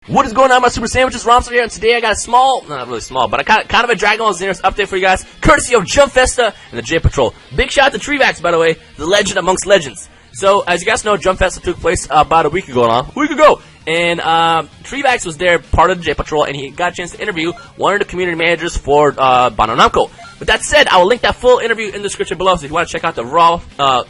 What is going on, my super sandwiches? Romster here, and today I got a small, not really small, but I kind of a Dragon Ball Xenoverse update for you guys, courtesy of Jump Festa and the J Patrol. Big shout out to Treevax, by the way, the legend amongst legends. So, as you guys know, Jump Festa took place about a week ago, and Treevax was there, part of the J Patrol, and he got a chance to interview one of the community managers for Bandai Namco. With that said, I will link that full interview in the description below, so if you want to check out the raw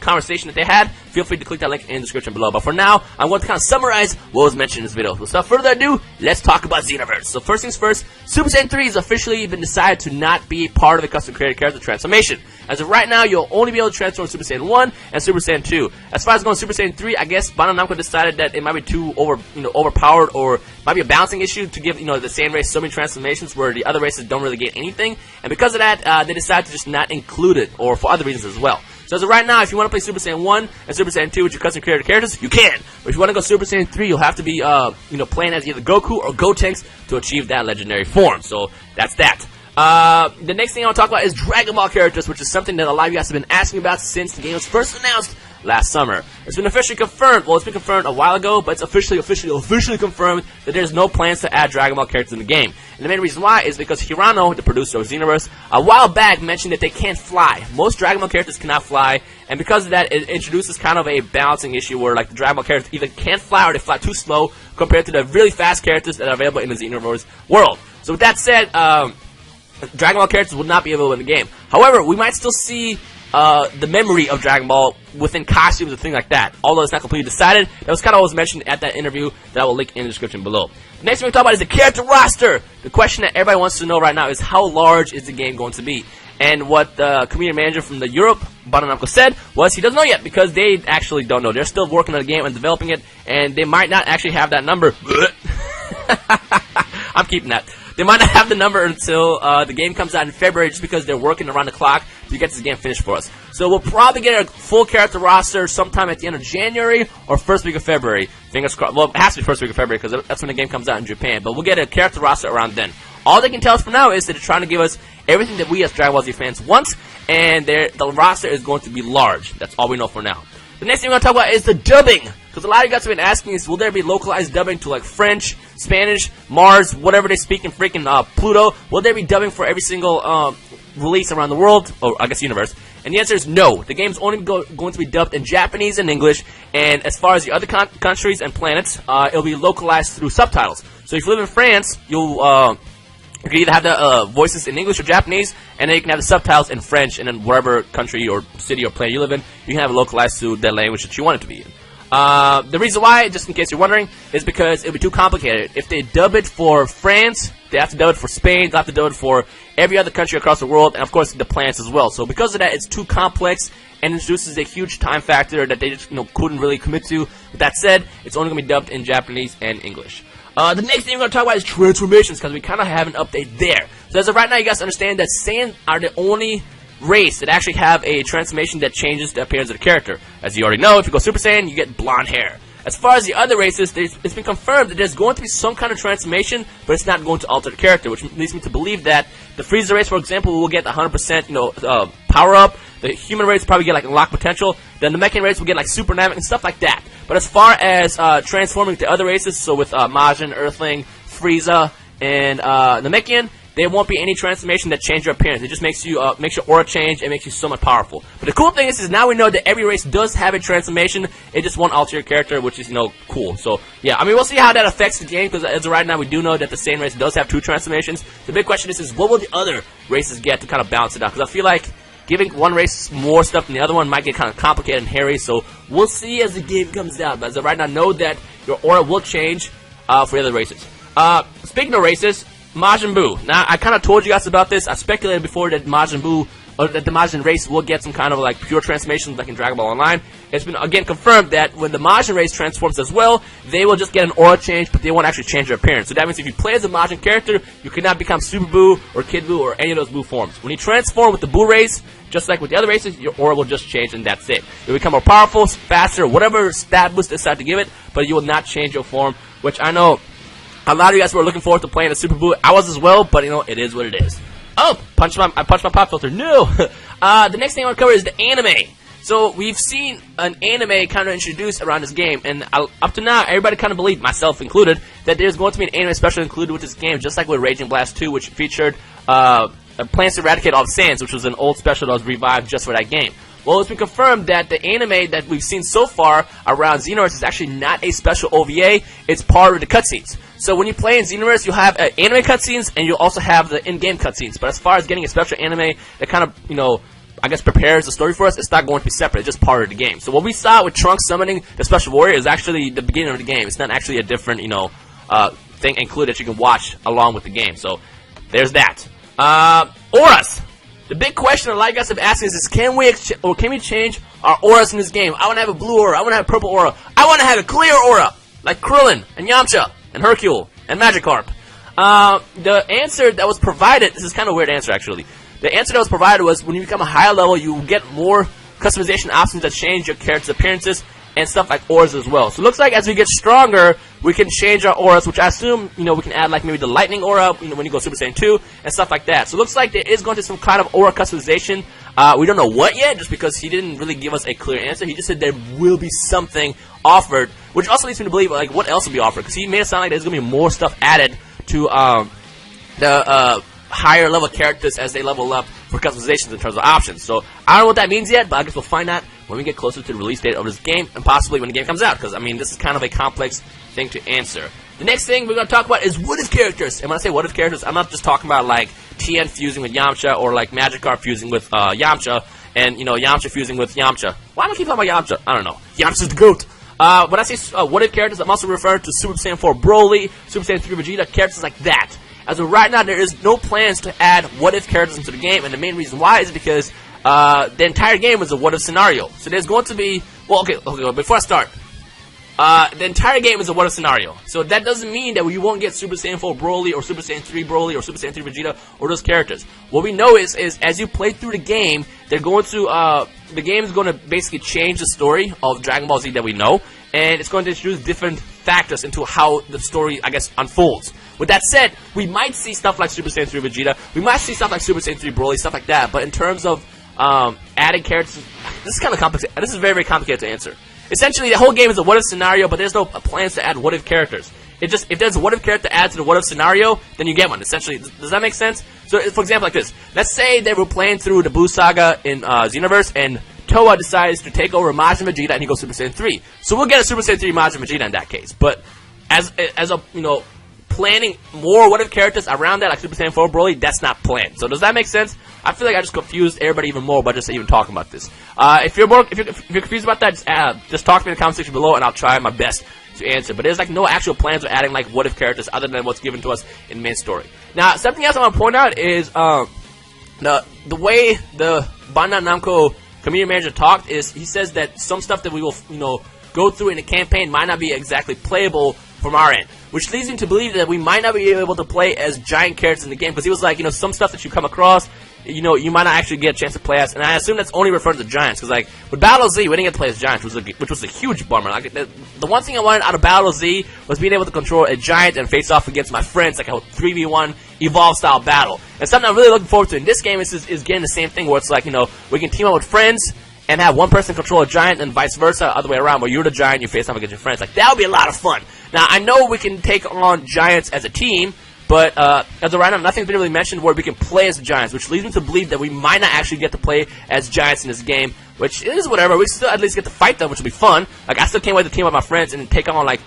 conversation that they had, feel free to click that link in the description below. But for now, I'm going to kind of summarize what was mentioned in this video. So without further ado, let's talk about Xenoverse. So first things first, Super Saiyan 3 has officially been decided to not be part of the custom created character transformation. As of right now, you'll only be able to transform Super Saiyan 1 and Super Saiyan 2. As far as going Super Saiyan 3, I guess Bandai Namco decided that it might be too overpowered, or might be a balancing issue to give the Saiyan race so many transformations where the other races don't really get anything. And because of that, they decided to just not include it, or for other reasons as well. So as of right now, if you want to play Super Saiyan 1 and Super Saiyan 2 with your custom created characters, you can. But if you want to go Super Saiyan 3, you'll have to be playing as either Goku or Gotenks to achieve that legendary form. So that's that. The next thing I want to talk about is Dragon Ball characters, which is something that a lot of you guys have been asking about since the game was first announced last summer. It's been officially confirmed. Well, it's been confirmed a while ago, but it's officially confirmed that there's no plans to add Dragon Ball characters in the game. And the main reason why is because Hirano, the producer of Xenoverse, a while back mentioned that they can't fly. Most Dragon Ball characters cannot fly, and because of that, it introduces kind of a balancing issue where the Dragon Ball characters either can't fly or they fly too slow compared to the really fast characters that are available in the Xenoverse world. So with that said, Dragon Ball characters will not be available in the game. However, we might still see the memory of Dragon Ball within costumes and things like that. Although it's not completely decided, that was kind of what was mentioned at that interview that I will link in the description below. The next thing we talk about is the character roster. The question that everybody wants to know right now is how large is the game going to be? And what the community manager from the Europe, Bandai Namco, said was he doesn't know yet because they actually don't know. They're still working on the game and developing it, and they might not actually have that number. I'm keeping that. They might not have the number until the game comes out in February, just because they're working around the clock to get this game finished for us. So we'll probably get a full character roster sometime at the end of January or first week of February. Fingers crossed. Well, it has to be first week of February because that's when the game comes out in Japan. But we'll get a character roster around then. All they can tell us for now is that they're trying to give us everything that we as Dragon Ball Z fans want, and the roster is going to be large. That's all we know for now. The next thing we're going to talk about is the dubbing. Because a lot of you guys have been asking is, will there be localized dubbing to French, Spanish, Mars, whatever they speak in freaking Pluto? Will there be dubbing for every single release around the world? Or I guess universe. And the answer is no. The game's only going to be dubbed in Japanese and English. And as far as the other countries and planets, it'll be localized through subtitles. So if you live in France, you can either have the voices in English or Japanese, and then you can have the subtitles in French, and then whatever country or city or planet you live in, you can have it localized to the language that you want it to be in. The reason why, just in case you're wondering, is because it would be too complicated. If they dub it for France, they have to dub it for Spain, they have to dub it for every other country across the world, and of course the planets as well. So because of that, it's too complex and introduces a huge time factor that they just couldn't really commit to. With that said, it's only going to be dubbed in Japanese and English. The next thing we're going to talk about is transformations, because we kind of have an update there. So as of right now, you guys understand that Saiyan are the only race that actually have a transformation that changes the appearance of the character. As you already know, if you go Super Saiyan, you get blonde hair. As far as the other races, it's been confirmed that there's going to be some kind of transformation, but it's not going to alter the character, which leads me to believe that the Frieza race, for example, will get 100% power up. The human race will probably get unlocked potential. Then the Mecha race will get super dynamic and stuff like that. But as far as transforming to other races, so with Majin, Earthling, Frieza, and the Mecha, there won't be any transformation that changes your appearance. It just makes your aura change and makes you so much powerful. But the cool thing is now we know that every race does have a transformation. It just won't alter your character, which is cool. So yeah, I mean, we'll see how that affects the game, because as of right now we do know that the Saiyan race does have 2 transformations. The big question is what will the other races get to kind of balance it out? Because I feel like giving one race more stuff than the other one might get kind of complicated and hairy. So we'll see as the game comes out. But as of right now, know that your aura will change for the other races. Speaking of races, Majin Buu. Now, I kind of told you guys about this. I speculated before that Majin Buu, or that the Majin race will get some kind of pure transformations like in Dragon Ball Online. It's been again confirmed that when the Majin race transforms as well, they will just get an aura change, but they won't actually change their appearance. So that means if you play as a Majin character, you cannot become Super Buu or Kid Buu or any of those Buu forms. When you transform with the Buu race, just like with the other races, your aura will just change and that's it. You'll become more powerful, faster, whatever stat boost they decide to give it, but you will not change your form, which I know a lot of you guys were looking forward to playing a Super Buu. I was as well, but it is what it is. Oh, I punched my pop filter. No! The next thing I want to cover is the anime. So we've seen an anime kind of introduced around this game, and up to now, everybody kind of believed, myself included, that there's going to be an anime special included with this game, just like with Raging Blast 2, which featured Plants to Eradicate All Sans, which was an old special that was revived just for that game. Well, it's been confirmed that the anime that we've seen so far around Xenoverse is actually not a special OVA, it's part of the cutscenes. So when you play in Xenoverse, you'll have anime cutscenes, and you'll also have the in-game cutscenes. But as far as getting a special anime that kind of, I guess prepares the story for us, it's not going to be separate, it's just part of the game. So what we saw with Trunks summoning the Special Warrior is actually the beginning of the game. It's not actually a different, thing included that you can watch along with the game. So there's that. Auras! The big question a lot of guys have asked is can we change our auras in this game? I want to have a blue aura, I want to have a purple aura, I want to have a clear aura, like Krillin, and Yamcha, and Hercule, and Magikarp. The answer that was provided, this is kind of a weird answer actually, the answer that was provided was when you become a higher level, you get more customization options that change your character's appearances and stuff like auras as well. So it looks like as we get stronger, we can change our auras, which I assume, we can add like maybe the lightning aura, when you go Super Saiyan 2 and stuff like that. So it looks like there is going to be some kind of aura customization. We don't know what yet, just because he didn't really give us a clear answer. He just said there will be something offered, which also leads me to believe, like, what else will be offered? Because he made it sound like there's going to be more stuff added to the higher level characters as they level up for customizations in terms of options. So I don't know what that means yet, but I guess we'll find out when we get closer to the release date of this game, and possibly when the game comes out, because this is kind of a complex thing to answer. The next thing we're going to talk about is what if characters. And when I say what if characters, I'm not just talking about like Tien fusing with Yamcha, or like Magikarp fusing with Yamcha, and Yamcha fusing with Yamcha. Why do I keep talking about Yamcha? I don't know. Yamcha's the GOAT. When I say what if characters, I'm also referring to Super Saiyan 4 Broly, Super Saiyan 3 Vegeta, characters like that. As of right now, there is no plans to add what-if characters into the game, and the main reason why is because the entire game is a what-if scenario. So there's going to be... Well, okay, before I start. The entire game is a what-if scenario. So that doesn't mean that we won't get Super Saiyan 4 Broly, or Super Saiyan 3 Broly, or Super Saiyan 3 Vegeta, or those characters. What we know is as you play through the game, they're going to... the game is going to basically change the story of Dragon Ball Z that we know, and it's going to introduce different factors into how the story, I guess, unfolds. With that said, we might see stuff like Super Saiyan 3 Vegeta, we might see stuff like Super Saiyan 3 Broly, stuff like that, but in terms of adding characters, this is kind of complicated. This is very, very complicated to answer. Essentially, the whole game is a what-if scenario, but there's no plans to add what-if characters. If there's a what-if character to add to the what-if scenario, then you get one, essentially. Does that make sense? So, for example, like this. Let's say they were playing through the Buu Saga in Xenoverse, and Towa decides to take over Majin Vegeta, and he goes Super Saiyan 3. So we'll get a Super Saiyan 3 Majin Vegeta in that case. But as a planning more what-if characters around that, like Super Saiyan 4 Broly, that's not planned. So does that make sense? I feel like I just confused everybody even more by just even talking about this. If you're confused about that, just talk to me in the comment section below, and I'll try my best to answer. But there's like no actual plans of adding like what-if characters other than what's given to us in main story. Now, something else I want to point out is the way the Bandai Namco community manager talked is he says that some stuff that we will go through in the campaign might not be exactly playable from our end, which leads me to believe that we might not be able to play as giant characters in the game, because he was like, some stuff that you come across, you might not actually get a chance to play as, and I assume that's only referring to giants, because like with Battle Z, we didn't get to play as giants, which was a huge bummer. Like the one thing I wanted out of Battle Z was being able to control a giant and face off against my friends, like a 3v1 evolved style battle. And something I'm really looking forward to in this game is getting the same thing, where it's like we can team up with friends and have one person control a giant, and vice versa, other way around, where you're the giant, you face off against your friends. Like that would be a lot of fun. Now I know we can take on giants as a team, but as of right now, nothing's been really mentioned where we can play as giants, which leads me to believe that we might not actually get to play as giants in this game, which is whatever. We still at least get to fight them, which will be fun. Like, I still can't wait to team up with my friends and take on, like,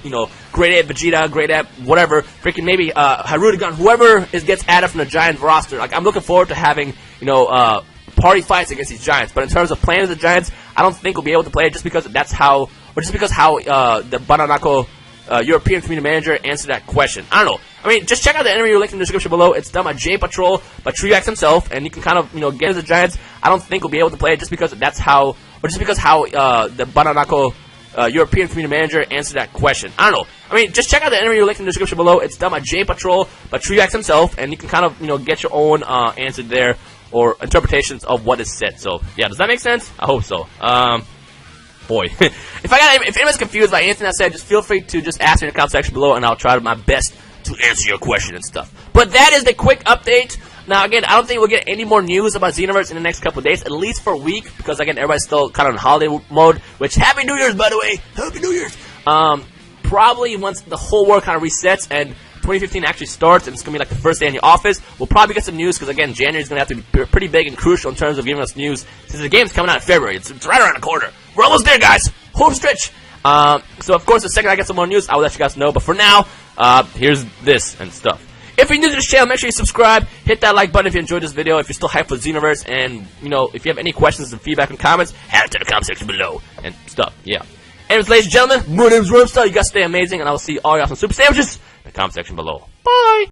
Great Ape Vegeta, Great Ape, whatever, freaking maybe Harudegan, whoever gets added from the giant roster. Like, I'm looking forward to having, party fights against these giants. But in terms of playing as the giants, I don't think we'll be able to play it just because the Bandai Namco European community manager answered that question. I don't know. I mean, just check out the interview link in the description below. It's done by J Patrol, by Triax himself, and you can kind of, get as the giants. I don't think we'll be able to play it just because the Bandai Namco European community manager answered that question. I don't know. I mean, just check out the interview link in the description below. It's done by J Patrol, by Triax himself, and you can kind of, get your own answer there, or interpretations of what is said. So, yeah, does that make sense? I hope so. Boy. If anyone's confused by anything I said, just feel free to just ask me in the comment section below, and I'll try my best to answer your question and stuff. But that is the quick update Now, again, I don't think we'll get any more news about Xenoverse in the next couple of days, at least for a week, because, again, everybody's still kind of in holiday mode, which, Happy New Year's, by the way! Happy New Year's! Probably once the whole world kind of resets and 2015 actually starts, and it's going to be like the first day in the office, we'll probably get some news, because, again, January is going to have to be pretty big and crucial in terms of giving us news, since the game's coming out in February. It's right around the corner. We're almost there, guys! Home stretch! So, of course, the second I get some more news, I will let you guys know, but for now, here's this and stuff. If you're new to this channel, make sure you subscribe, hit that like button if you enjoyed this video, if you're still hyped for Xenoverse, and, you know, if you have any questions and feedback and comments, head to the comment section below, and stuff, yeah. Anyways, ladies and gentlemen, my name's Wormstar, you guys stay amazing, and I will see all y'all some super sandwiches in the comment section below. Bye!